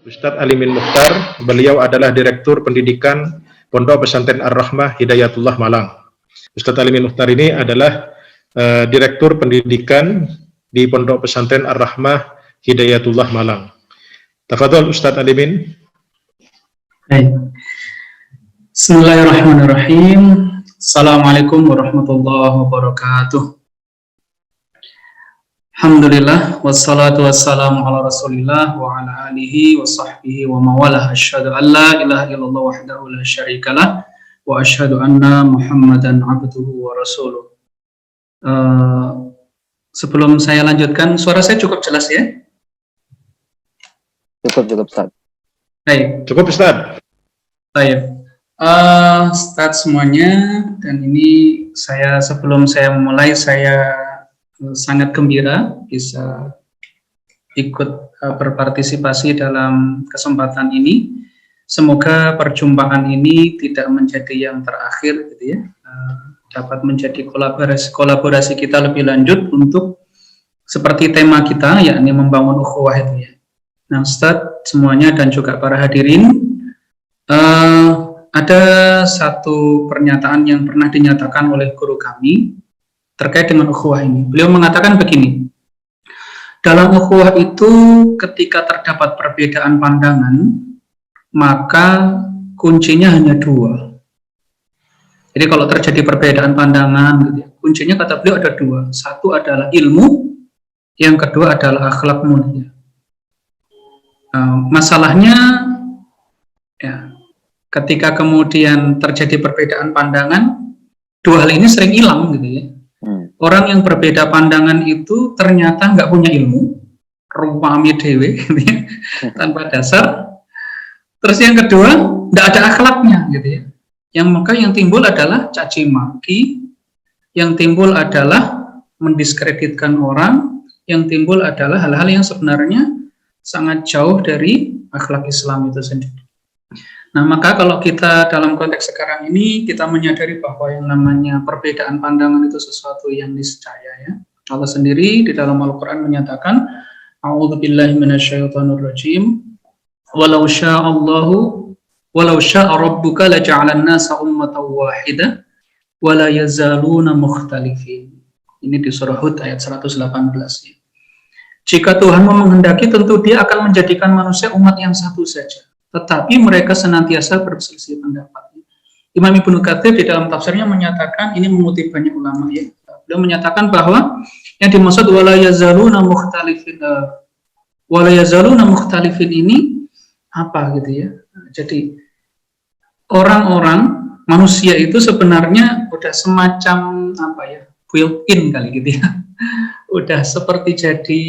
Ustadz Alimin Mukhtar. Beliau adalah Direktur Pendidikan Pondok Pesantren Ar-Rahmah Hidayatullah Malang. Ustadz Alimin Mukhtar ini adalah Direktur Pendidikan di Pondok Pesantren Ar-Rahmah Hidayatullah Malang. Tafadhol Ustadz Alimin. Baik. Bismillahirrahmanirrahim. Assalamualaikum warahmatullahi wabarakatuh. Alhamdulillah, wassalatu wassalamu ala rasulillah wa ala alihi wa sahbihi wa mawalah. Asyhadu an la ilaha illallah wahdahu la syarikalah wa asyhadu anna muhammadan abduhu wa rasuluh. Sebelum saya lanjutkan, suara saya cukup jelas ya? Cukup Ustaz. Baik. Cukup Ustaz. Baik. Ustaz semuanya, dan ini sebelum saya memulai, saya sangat gembira bisa ikut berpartisipasi dalam kesempatan ini. Semoga perjumpaan ini tidak menjadi yang terakhir, gitu ya. Dapat menjadi kolaborasi kita lebih lanjut untuk seperti tema kita, yakni membangun ukhuwah itu ya. Nah, Ustaz semuanya dan juga para hadirin, ada satu pernyataan yang pernah dinyatakan oleh guru kami terkait dengan ukhuwah ini. Beliau mengatakan begini, dalam ukhuwah itu ketika terdapat perbedaan pandangan, maka kuncinya hanya dua. Jadi kalau terjadi perbedaan pandangan, gitu ya, kuncinya kata beliau ada dua. Satu adalah ilmu, yang kedua adalah akhlak mulia. Masalahnya, ya, ketika kemudian terjadi perbedaan pandangan, dua hal ini sering hilang, gitu ya. Orang yang berbeda pandangan itu ternyata nggak punya ilmu, rupami dewe, gitu ya, tanpa dasar. Terus yang kedua, nggak ada akhlaknya, gitu ya. Yang timbul adalah caci maki, yang timbul adalah mendiskreditkan orang, yang timbul adalah hal-hal yang sebenarnya sangat jauh dari akhlak Islam itu sendiri. Nah, maka kalau kita dalam konteks sekarang ini, kita menyadari bahwa yang namanya perbedaan pandangan itu sesuatu yang niscaya ya. Allah sendiri di dalam Al-Quran menyatakan, A'udzubillahi minasyaitonirrajim, walau sya'a rabbuka laja'alan nasa ummatan wahidah, wa la yazaluna mukhtalifin. Ini di surah Hud ayat 118 ya. Jika Tuhan menghendaki, tentu Dia akan menjadikan manusia umat yang satu saja, tetapi mereka senantiasa berselisih pendapat. Imam Ibnu Katsir di dalam tafsirnya menyatakan, ini mengutip banyak ulama ya, beliau menyatakan bahwa yang dimaksud wala yazaluna mukhtalifin ini apa gitu ya. Jadi orang-orang manusia itu sebenarnya udah semacam apa ya, built-in kali gitu ya. Udah seperti jadi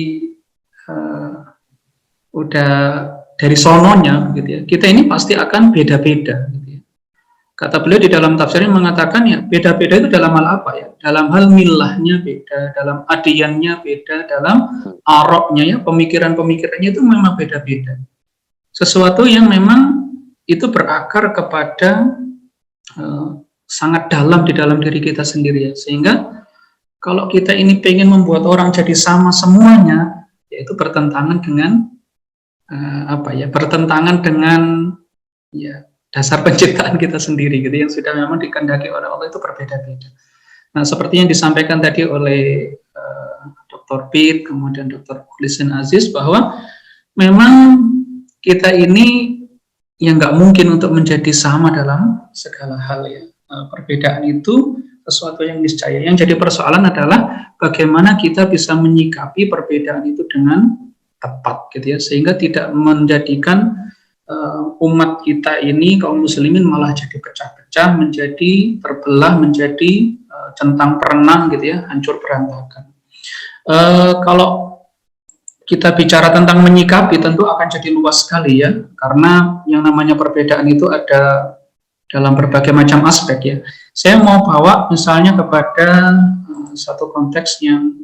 udah dari sononya gitu ya, kita ini pasti akan beda-beda gitu ya. Kata beliau di dalam tafsirnya mengatakan ya, beda-beda itu dalam hal apa ya? Dalam hal milahnya beda, dalam adiannya beda, dalam aroknya ya, pemikiran-pemikirannya itu memang beda-beda. Sesuatu yang memang itu berakar kepada sangat dalam di dalam diri kita sendiri ya. Sehingga kalau kita ini pengen membuat orang jadi sama semuanya, yaitu bertentangan dengan bertentangan dengan ya dasar penciptaan kita sendiri gitu, yang sudah memang dikehendaki oleh Allah itu berbeda-beda. Nah, seperti yang disampaikan tadi oleh Dr. Pit, kemudian Dr. Mukhlisin Aziz, bahwa memang kita ini yang nggak mungkin untuk menjadi sama dalam segala hal ya. Perbedaan itu sesuatu yang niscaya. Yang jadi persoalan adalah bagaimana kita bisa menyikapi perbedaan itu dengan tepat gitu ya, sehingga tidak menjadikan umat kita ini, kaum muslimin, malah jadi pecah-pecah, menjadi terbelah, menjadi centang perenang gitu ya, hancur berantakan. Kalau kita bicara tentang menyikapi, tentu akan jadi luas sekali ya, karena yang namanya perbedaan itu ada dalam berbagai macam aspek ya. Saya mau bawa misalnya kepada satu konteks yang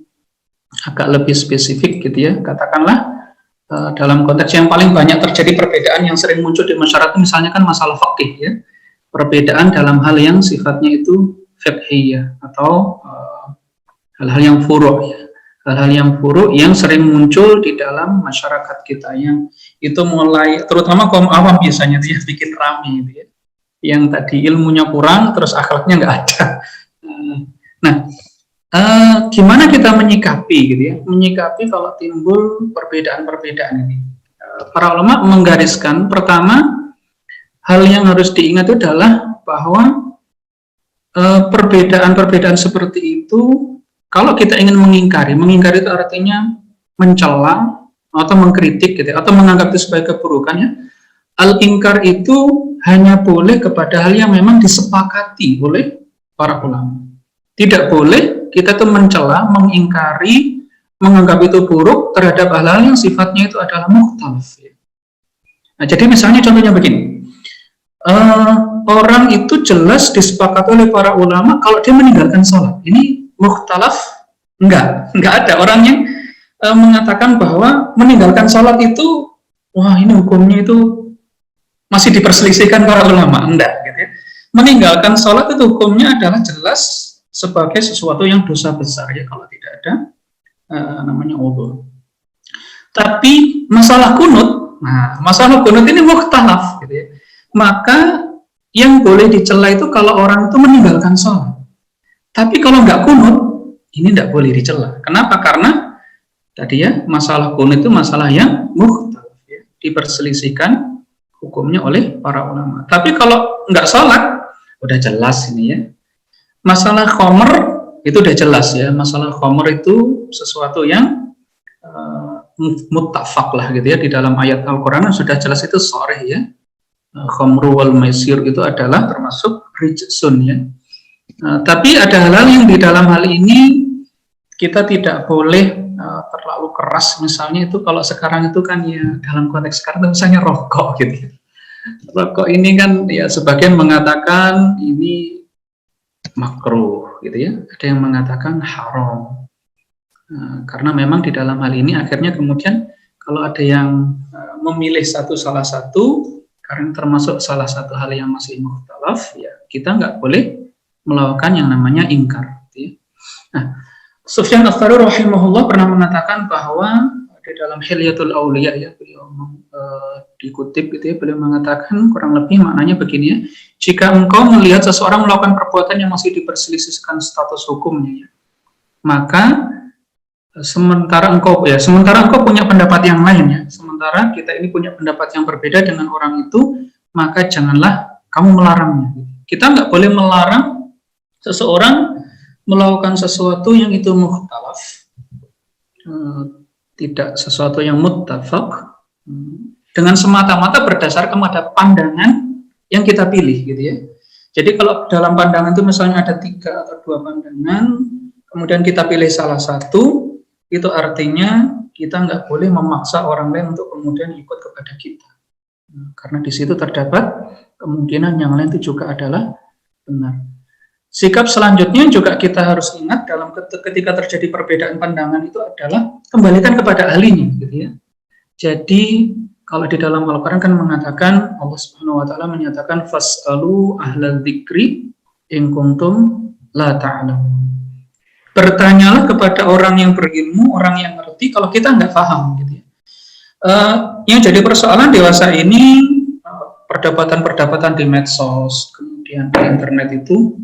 agak lebih spesifik gitu ya, katakanlah dalam konteks yang paling banyak terjadi perbedaan yang sering muncul di masyarakat, misalnya kan masalah fikih ya, perbedaan dalam hal yang sifatnya itu fiqhiyah atau hal-hal yang furu' ya, hal-hal yang buruk yang sering muncul di dalam masyarakat kita, yang itu mulai, terutama kaum awam biasanya dia bikin rame gitu ya, yang tadi ilmunya kurang terus akhlaknya nggak ada. Nah, gimana kita menyikapi gitu ya, menyikapi kalau timbul perbedaan-perbedaan ini? Para ulama menggariskan, pertama hal yang harus diingat itu adalah bahwa perbedaan-perbedaan seperti itu, kalau kita ingin mengingkari itu artinya mencela atau mengkritik gitu, atau menganggap itu sebagai keburukan ya. Al-ingkar itu hanya boleh kepada hal yang memang disepakati oleh para ulama. Tidak boleh kita tuh mencela, mengingkari, menganggap itu buruk terhadap hal-hal yang sifatnya itu adalah mukhtalaf. Ya. Nah, jadi misalnya contohnya begini, orang itu jelas disepakati oleh para ulama kalau dia meninggalkan sholat. Ini mukhtalaf? Enggak ada orang yang mengatakan bahwa meninggalkan sholat itu, wah ini hukumnya itu masih diperselisihkan para ulama. Enggak, gitu ya. Meninggalkan sholat itu hukumnya adalah jelas sebagai sesuatu yang dosa besar ya kalau tidak ada namanya udhur. Tapi masalah kunut, nah masalah kunut ini mukhtalaf, gitu ya. Maka yang boleh dicela itu kalau orang itu meninggalkan sholat. Tapi kalau nggak kunut, ini nggak boleh dicela. Kenapa? Karena tadi ya, masalah kunut itu masalah yang mukhtalaf, ya, diperselisihkan hukumnya oleh para ulama. Tapi kalau nggak sholat, udah jelas ini ya. Masalah khomer itu udah jelas ya. Masalah khomer itu sesuatu yang muttafaq lah gitu ya, di dalam ayat Al-Quran sudah jelas itu sharih ya. Khamru wal maisir itu adalah termasuk rijsun ya. Tapi ada hal-hal yang di dalam hal ini kita tidak boleh terlalu keras. Misalnya itu kalau sekarang itu kan ya, dalam konteks sekarang misalnya rokok gitu. Rokok ini kan ya sebagian mengatakan ini makruh gitu ya. Ada yang mengatakan haram. Karena memang di dalam hal ini akhirnya kemudian kalau ada yang memilih salah satu karena termasuk salah satu hal yang masih mukhtalaf, ya kita nggak boleh melakukan yang namanya ingkar. Gitu ya. Nah, Sufyan Ats-Tsauri rahimahullah pernah mengatakan bahwa di dalam Hilyatul Auliya ya, beliau dikutip gitu ya, beliau mengatakan kurang lebih maknanya begini ya, jika engkau melihat seseorang melakukan perbuatan yang masih diperselisihkan status hukumnya, ya, maka sementara engkau punya pendapat yang lain ya, sementara kita ini punya pendapat yang berbeda dengan orang itu, maka janganlah kamu melarangnya. Kita nggak boleh melarang seseorang melakukan sesuatu yang itu mukhtalaf, tidak sesuatu yang muttafaq, dengan semata-mata berdasarkan pada pandangan yang kita pilih gitu ya. Jadi kalau dalam pandangan itu misalnya ada 3 atau 2 pandangan, kemudian kita pilih salah satu, itu artinya kita nggak boleh memaksa orang lain untuk kemudian ikut kepada kita. Karena di situ terdapat kemungkinan yang lain itu juga adalah benar. Sikap selanjutnya juga kita harus ingat dalam ketika terjadi perbedaan pandangan itu adalah kembalikan kepada ahlinya, gitu ya. Jadi kalau di dalam Al-Quran kan mengatakan, Allah Subhanahu wa Ta'ala menyatakan fas'alu ahlal dzikri in kuntum la ta'lamun. Bertanyalah kepada orang yang berilmu, orang yang ngerti, kalau kita nggak paham gitu ya. Yang jadi persoalan dewasa ini, perdebatan-perdebatan di medsos, kemudian di internet itu,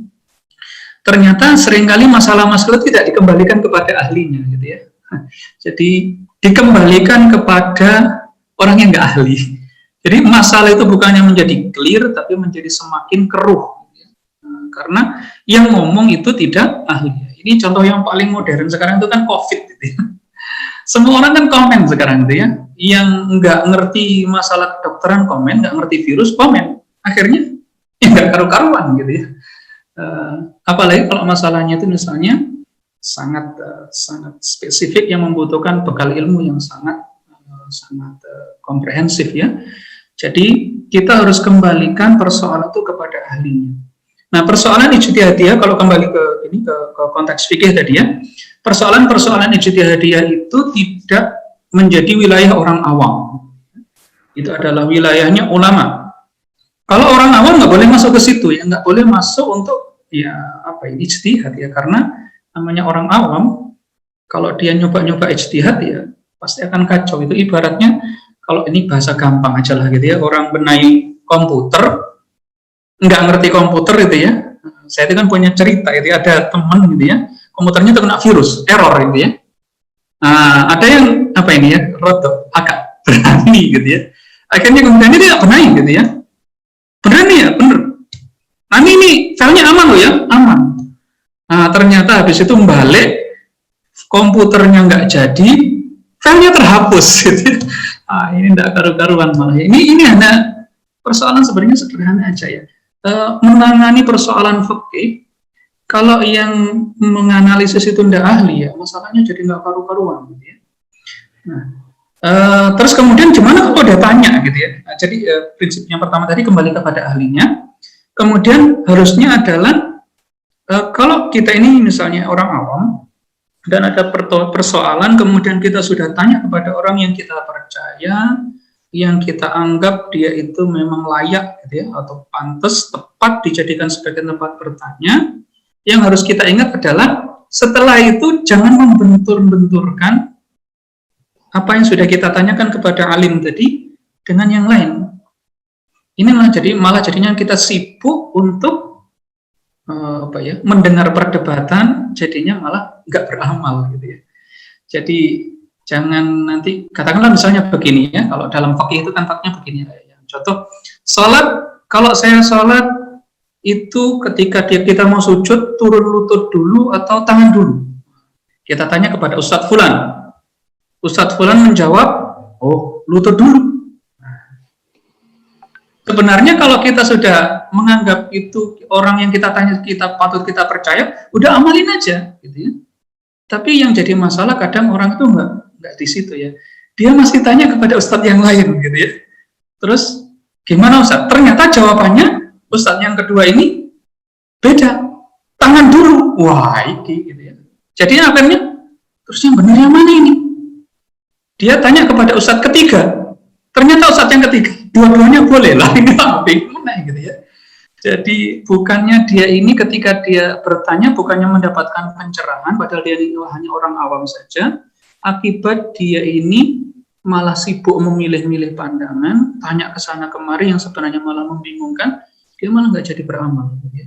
ternyata seringkali masalah-masalah tidak dikembalikan kepada ahlinya gitu ya. Jadi dikembalikan kepada orang yang nggak ahli. Jadi masalah itu bukannya menjadi clear, tapi menjadi semakin keruh. Gitu ya. Karena yang ngomong itu tidak ahli. Ini contoh yang paling modern sekarang itu kan COVID gitu ya. Semua orang kan komen sekarang gitu ya. Yang nggak ngerti masalah kedokteran komen, nggak ngerti virus komen. Akhirnya ya nggak karu-karuan gitu ya. Apalagi kalau masalahnya itu misalnya sangat spesifik yang membutuhkan bekal ilmu yang sangat komprehensif ya. Jadi kita harus kembalikan persoalan itu kepada ahlinya. Nah, persoalan ijtihadiyah kalau kembali ke konteks fikih tadi ya, persoalan ijtihadiyah itu tidak menjadi wilayah orang awam. Itu adalah wilayahnya ulama. Kalau orang awam nggak boleh masuk ke situ ya, nggak boleh masuk untuk ya ijtihad ya, karena namanya orang awam Kalau dia nyoba-nyoba ijtihad ya pasti akan kacau. Itu ibaratnya kalau ini bahasa gampang aja lah gitu ya, orang benahi komputer nggak ngerti komputer itu ya. Saya itu kan punya cerita itu ya, ada teman gitu ya, komputernya terkena virus, error gitu ya. Nah, ada yang apa ini ya, roto agak berani gitu ya. Akhirnya kemudian dia tidak benahi gitu ya. Berani ya, bener. Nah ini filenya aman loh ya, aman. Nah ternyata habis itu balik, komputernya nggak jadi, filenya terhapus gitu. Ah, ini tidak karu-karuan malah. Ini hanya persoalan sebenarnya sederhana aja ya. Menangani persoalan fikih, kalau yang menganalisis itu tidak ahli ya, masalahnya jadi nggak karu-karuan gitu ya. Nah, terus kemudian gimana kalau dia tanya gitu ya. Nah, jadi prinsip yang pertama tadi kembali kepada ahlinya. Kemudian harusnya adalah kalau kita ini misalnya orang awam dan ada persoalan, kemudian kita sudah tanya kepada orang yang kita percaya, yang kita anggap dia itu memang layak gitu ya, atau pantas, tepat dijadikan sebagai tempat bertanya. Yang harus kita ingat adalah setelah itu jangan membentur-benturkan apa yang sudah kita tanyakan kepada alim tadi dengan yang lain. Ini malah jadinya kita sibuk untuk mendengar perdebatan, jadinya malah nggak beramal gitu ya. Jadi jangan nanti katakanlah misalnya begini ya, kalau dalam fikih itu kan faknya begini ya. Contoh sholat, kalau saya sholat itu ketika kita mau sujud turun lutut dulu atau tangan dulu. Kita tanya kepada Ustadz Fulan. Ustadz Fulan menjawab, oh lutut dulu. Sebenarnya kalau kita sudah menganggap itu orang yang kita tanya kita patut kita percaya, udah amalin aja, gitu ya. Tapi yang jadi masalah kadang orang itu nggak di situ ya. Dia masih tanya kepada ustadz yang lain, gitu ya. Terus gimana ustadz? Ternyata jawabannya ustadz yang kedua ini beda. Tangan dulu, wah iki, gitu ya. Jadi akhirnya terus yang benar yang mana ini? Dia tanya kepada ustadz ketiga. Ternyata ustadz yang ketiga, dua-duanya boleh lah, ini bingung gitu ya. Jadi bukannya dia ini ketika dia bertanya bukannya mendapatkan pencerahan, padahal dia ini hanya orang awam saja. Akibat dia ini malah sibuk memilih-milih pandangan, tanya ke sana kemari yang sebenarnya malah membingungkan, dia malah nggak jadi beramal. Gitu ya.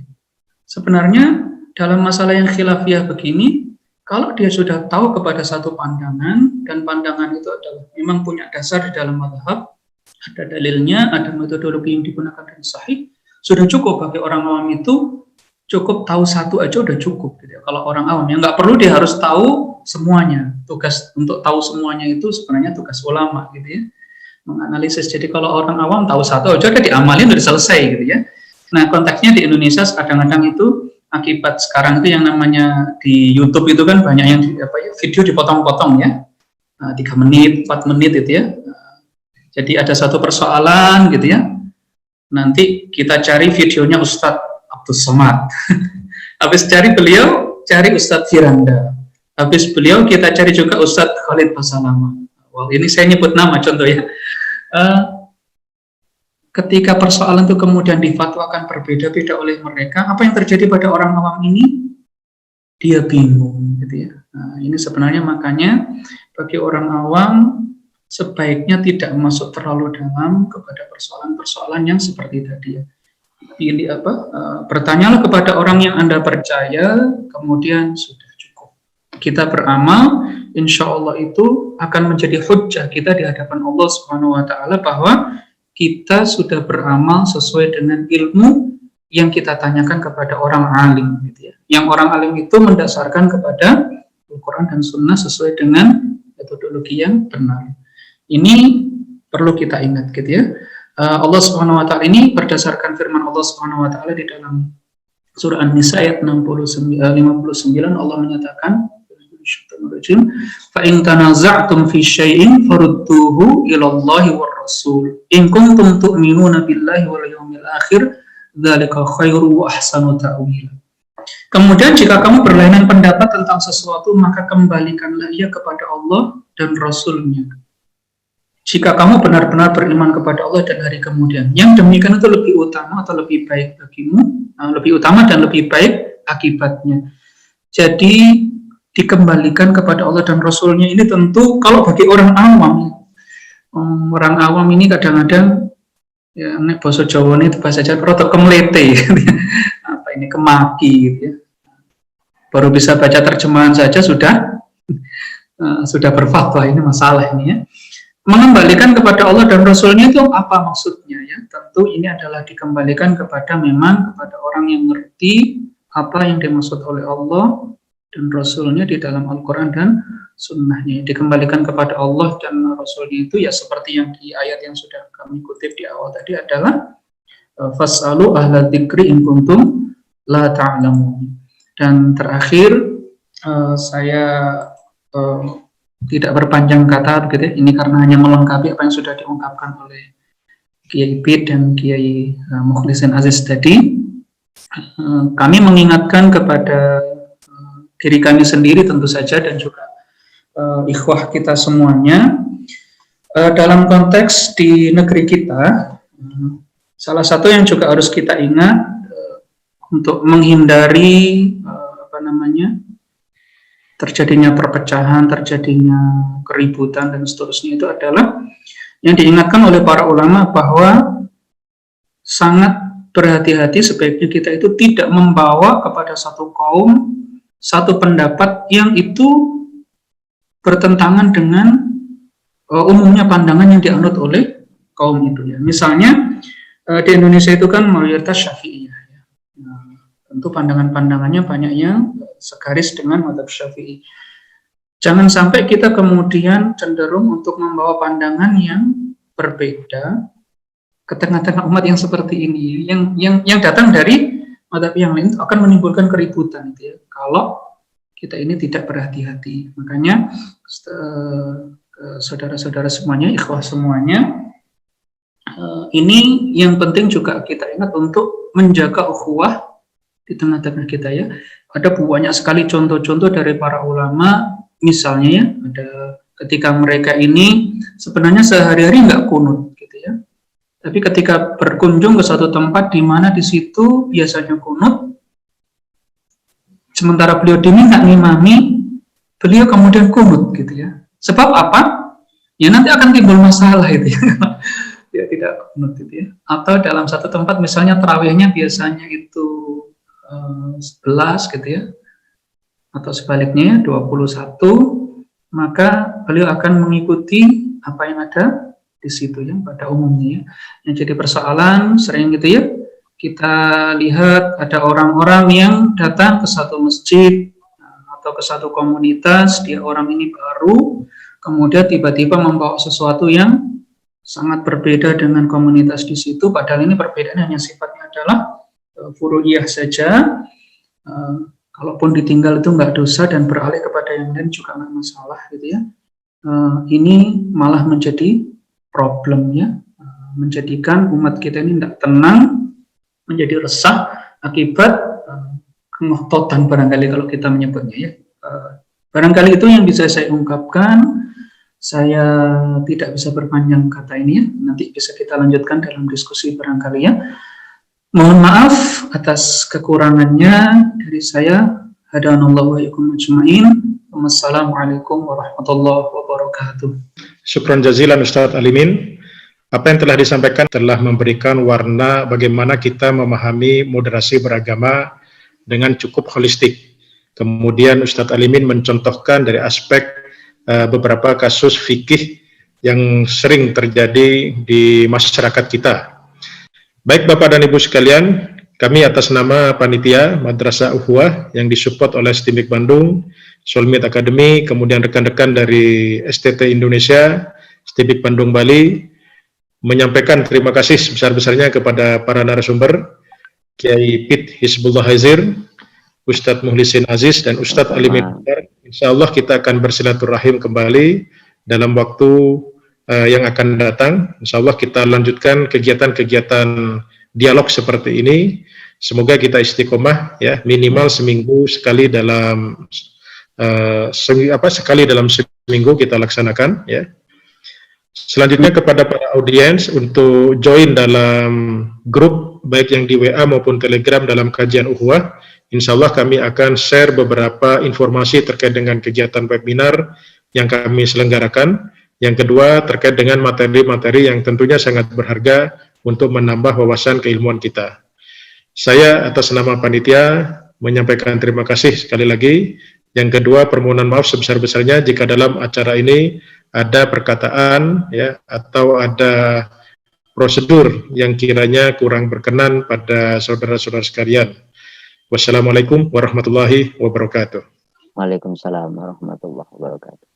Sebenarnya dalam masalah yang khilafiyah begini, kalau dia sudah tahu kepada satu pandangan, dan pandangan itu adalah memang punya dasar di dalam mazhab, ada dalilnya, ada metodologi yang digunakan dan sahih, sudah cukup bagi orang awam itu, cukup tahu satu aja udah cukup. Gitu. Kalau orang awam, ya nggak perlu dia harus tahu semuanya. Tugas untuk tahu semuanya itu sebenarnya tugas ulama, gitu ya, menganalisis. Jadi kalau orang awam tahu satu aja udah diamalin, udah selesai, gitu ya. Nah konteksnya di Indonesia kadang-kadang itu akibat sekarang itu yang namanya di YouTube itu kan banyak yang video dipotong-potong ya, 3 menit, 4 menit itu ya. Jadi ada satu persoalan gitu ya, nanti kita cari videonya Ustadz Abdul Somad, habis cari beliau, cari Ustadz Firanda, habis beliau kita cari juga Ustadz Khalid Basalama. Wow, ini saya nyebut nama contoh ya. Ketika persoalan itu kemudian difatwakan berbeda-beda oleh mereka, apa yang terjadi pada orang awam ini? Dia bingung, gitu ya. Nah, ini sebenarnya makanya bagi orang awam sebaiknya tidak masuk terlalu dalam kepada persoalan-persoalan yang seperti tadi ya. Pilih bertanyalah kepada orang yang Anda percaya, kemudian sudah cukup. Kita beramal, insya Allah itu akan menjadi hujjah kita di hadapan Allah Subhanahu Wa Taala bahwa kita sudah beramal sesuai dengan ilmu yang kita tanyakan kepada orang alim, gitu ya. Yang orang alim itu mendasarkan kepada Al-Quran dan Sunnah sesuai dengan metodologi yang benar. Ini perlu kita ingat, gitu ya. Allah Subhanahu Wa Taala ini berdasarkan firman Allah Subhanahu Wa Taala di dalam surah An-Nisa ayat 59, Allah menyatakan, fa in tanaza'tum fi syai'in farudduhu ila Allahi war Rasul in kuntum tu'minuna billahi wal yawmil akhir dzalika khairu wa ahsanu ta'wila. Kemudian jika kamu berlainan pendapat tentang sesuatu, maka kembalikanlah ia kepada Allah dan Rasul-Nya. Jika kamu benar-benar beriman kepada Allah dan hari kemudian, yang demikian itu lebih utama atau lebih baik bagimu, lebih utama dan lebih baik akibatnya. Jadi dikembalikan kepada Allah dan Rasulnya ini tentu kalau bagi orang awam ini kadang-kadang ya nek basa Jawa ini bahasa Jawa rada kemlete gitu ya. Apa ini kemaki gitu ya. Baru bisa baca terjemahan saja sudah berfatwa, ini masalah ini ya. Mengembalikan kepada Allah dan Rasulnya itu apa maksudnya ya? Tentu ini adalah dikembalikan kepada orang yang ngerti apa yang dimaksud oleh Allah dan Rasulnya di dalam Al-Quran dan Sunnahnya. Dikembalikan kepada Allah dan Rasulnya itu ya seperti yang di ayat yang sudah kami kutip di awal tadi adalah fas'alu ahla dzikri in kuntum la ta'lamun. Dan terakhir saya tidak berpanjang kata begitu. Ini karena hanya melengkapi apa yang sudah diungkapkan oleh Kiai Pit dan Kiai Mukhlisin Aziz tadi. Kami mengingatkan kepada diri kami sendiri tentu saja dan juga ikhwah kita semuanya dalam konteks di negeri kita. Salah satu yang juga harus kita ingat untuk menghindari terjadinya perpecahan, terjadinya keributan dan seterusnya itu adalah yang diingatkan oleh para ulama bahwa sangat berhati-hati sebaiknya kita itu tidak membawa kepada satu kaum satu pendapat yang itu bertentangan dengan umumnya pandangan yang dianut oleh kaum itu ya. Misalnya di Indonesia itu kan mayoritas Syafi'iyah ya. Tentu pandangan-pandangannya banyaknya segaris dengan mazhab Syafi'i. Jangan sampai kita kemudian cenderung untuk membawa pandangan yang berbeda ke tengah-tengah umat yang seperti ini, yang datang dari mazhab yang lain akan menimbulkan keributan itu ya. Kalau kita ini tidak berhati-hati. Makanya saudara-saudara semuanya, ikhwah semuanya, ini yang penting juga kita ingat untuk menjaga ukhuwah di tengah-tengah kita ya. Ada banyak sekali contoh-contoh dari para ulama, misalnya ya, ada ketika mereka ini sebenarnya sehari-hari nggak kunut gitu ya. Tapi ketika berkunjung ke suatu tempat di mana di situ biasanya kunut, sementara beliau diminta ngimami, beliau kemudian kunut gitu ya. Sebab apa? Ya nanti akan timbul masalah itu ya. Dia tidak kunut gitu ya. Atau dalam satu tempat misalnya tarawihnya biasanya itu 11 gitu ya, atau sebaliknya 21, maka beliau akan mengikuti apa yang ada di situ ya pada umumnya ya. Yang jadi persoalan sering gitu ya, kita lihat ada orang-orang yang datang ke satu masjid atau ke satu komunitas, dia orang ini baru, kemudian tiba-tiba membawa sesuatu yang sangat berbeda dengan komunitas di situ, padahal ini perbedaan hanya sifatnya adalah furu'iyah saja. Kalaupun ditinggal itu nggak dosa dan beralih kepada yang lain juga nggak masalah gitu ya. Ini malah menjadi problem ya, menjadikan umat kita ini tidak tenang, menjadi resah akibat kengototan barangkali kalau kita menyebutnya ya. Barangkali itu yang bisa saya ungkapkan. Saya tidak bisa berpanjang kata ini ya, nanti bisa kita lanjutkan dalam diskusi barangkali ya. Mohon maaf atas kekurangannya dari saya. Hadanallahu wa iyyakum ajmain. Wassalamualaikum warahmatullahi wabarakatuh. Syukran jazilan Ustaz Alimin. Apa yang telah disampaikan telah memberikan warna bagaimana kita memahami moderasi beragama dengan cukup holistik. Kemudian Ustaz Alimin mencontohkan dari aspek beberapa kasus fikih yang sering terjadi di masyarakat kita. Baik Bapak dan Ibu sekalian, kami atas nama Panitia Madrasah Ukhuwah yang disupport oleh STIMIK Bandung, Solmit Academy, kemudian rekan-rekan dari STT Indonesia, STIMIK Bandung Bali, menyampaikan terima kasih sebesar-besarnya kepada para narasumber, Kiai Pit Hizbullah Hazir, Ustadz Mukhlisin Aziz, dan Ustadz Alimin. Insya Allah kita akan bersilaturahim kembali dalam waktu yang akan datang. Insya Allah kita lanjutkan kegiatan-kegiatan dialog seperti ini. Semoga kita istiqomah ya, minimal seminggu sekali dalam sekali dalam seminggu kita laksanakan ya. Selanjutnya kepada para audiens untuk join dalam grup baik yang di WA maupun Telegram dalam kajian ukhuwah. Insya Allah kami akan share beberapa informasi terkait dengan kegiatan webinar yang kami selenggarakan. Yang kedua terkait dengan materi-materi yang tentunya sangat berharga untuk menambah wawasan keilmuan kita. Saya atas nama panitia menyampaikan terima kasih sekali lagi. Yang kedua, permohonan maaf sebesar-besarnya jika dalam acara ini ada perkataan ya atau ada prosedur yang kiranya kurang berkenan pada saudara-saudara sekalian. Wassalamualaikum warahmatullahi wabarakatuh. Waalaikumsalam warahmatullahi wabarakatuh.